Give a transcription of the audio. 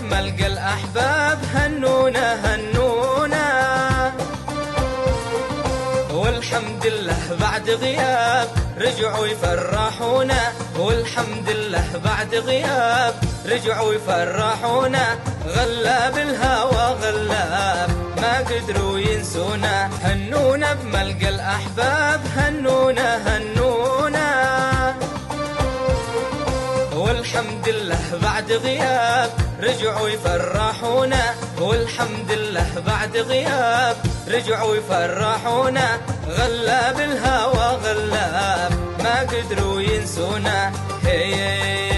بملقى الأحباب هنونا هنونا، والحمد لله بعد غياب رجعوا يفرحونا، والحمد لله بعد غياب رجعوا يفرحونا. غلاب الهوى غلاب ما قدروا ينسونا، هنونا بملقى الأحباب هنونا هنونا، والحمد لله بعد غياب رجعوا يفرحونا، والحمد لله بعد غياب رجعوا يفرحونا. غلاب الهوى غلاب ما قدروا ينسونا. هي